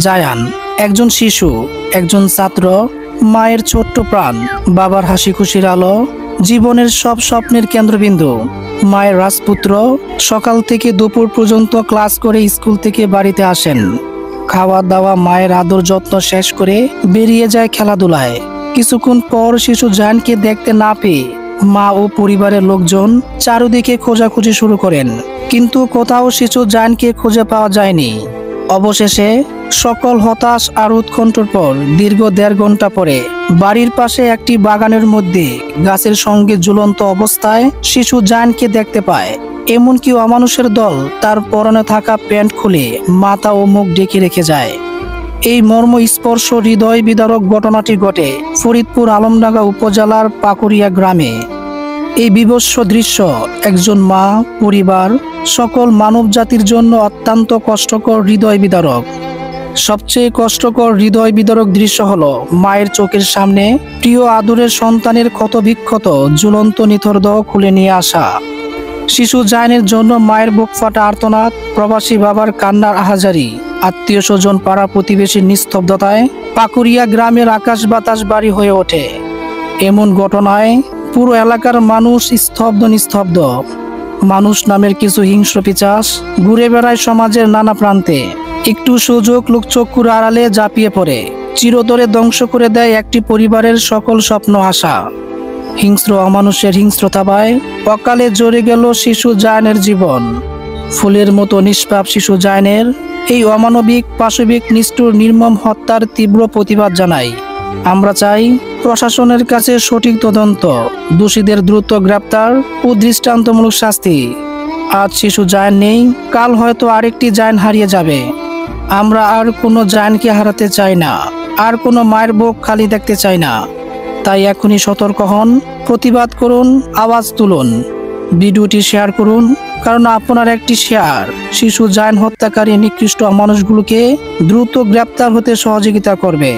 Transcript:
জায়ান একজন শিশু, একজন ছাত্র, মায়ের ছোট্ট প্রাণ, বাবার হাসি খুশির আলো, জীবনের সব স্বপ্নের কেন্দ্রবিন্দু। মায়ের রাজপুত্র সকাল থেকে দুপুর পর্যন্ত ক্লাস করে স্কুল থেকে বাড়িতে আসেন। খাওয়া দাওয়া, মায়ের আদর যত্ন শেষ করে বেরিয়ে যায় খেলাধুলায়। কিছুক্ষণ পর শিশু জায়ানকে দেখতে না পেয়ে মা ও পরিবারের লোকজন চারদিকে খোঁজাখুঁজি শুরু করেন, কিন্তু কোথাও শিশু জায়ানকে খুঁজে পাওয়া যায়নি। অবশেষে সকল হতাশ আর উৎকণ্ঠার পর দীর্ঘ 1.5 ঘন্টা পরে বাড়ির পাশে একটি বাগানের মধ্যে গাছের সঙ্গে ঝুলন্ত অবস্থায় শিশু জায়ানকে দেখতে পায়। এমনকি অমানুষের দল তার পরনে থাকা প্যান্ট খুলে মাথা ও মুখ ঢেকে রেখে যায়। এই মর্মস্পর্শ হৃদয় বিদারক ঘটনাটি ঘটে ফরিদপুর আলমডাঙ্গা উপজেলার পাকুড়িয়া গ্রামে। এই বিভৎস দৃশ্য একজন মা, পরিবার, সকল মানব জাতির জন্য অত্যন্ত কষ্টকর, হৃদয় বিদারক। সবচেয়ে কষ্টকর, হৃদয় বিদারক দৃশ্য হলো মায়ের চোখের সামনে প্রিয় আদরের সন্তানের ক্ষতবিক্ষত ঝুলন্ত নিথর দেহ খুলে নিয়ে আসা। শিশু জায়ানের জন্য মায়ের বুক ফাটা আর্তনাদ, প্রবাসী বাবার কান্নার আহাজারি, আত্মীয় স্বজন, পাড়া প্রতিবেশীর নিস্তব্ধতায় পাকুড়িয়া গ্রামের আকাশ বাতাস বাড়ি হয়ে ওঠে। এমন ঘটনায় পুরো এলাকার মানুষ স্তব্ধ নিস্তব্ধ। মানুষ নামের কিছু হিংস্র পিশাচ ঘুরে বেড়ায় সমাজের নানা প্রান্তে। একটু সুযোগ লোকচক্ষুর আড়ালে ঝাঁপিয়ে পড়ে চিরতরে ধ্বংস করে দেয় একটি পরিবারের সকল স্বপ্ন আশা। হিংস্র অমানুষের হিংস্রতায় অকালে জ্বরে গেল শিশু জায়ানের জীবন। ফুলের মতো নিষ্পাপ শিশু জায়ানের এই অমানবিক, পাশবিক, নিষ্ঠুর, নির্মম হত্যার তীব্র প্রতিবাদ জানাই। আমরা চাই প্রশাসনের কাছে সঠিক তদন্ত, দোষীদের দ্রুত গ্রেপ্তার ও দৃষ্টান্তমূলক শাস্তি। আজ শিশু জায়ান নেই, কাল হয়তো আরেকটি জায়ান হারিয়ে যাবে। আমরা আর কোনো জায়ানকে হারাতে চাই না, আর কোনো মায়ের বুক খালি দেখতে চাই না। তাই এখনই সতর্ক হন, প্রতিবাদ করুন, আওয়াজ তুলুন, ভিডিওটি শেয়ার করুন, কারণ আপনার একটি শেয়ার শিশু জায়ান হত্যাকারী নিকৃষ্ট মানুষগুলোকে দ্রুত গ্রেপ্তার হতে সহযোগিতা করবে।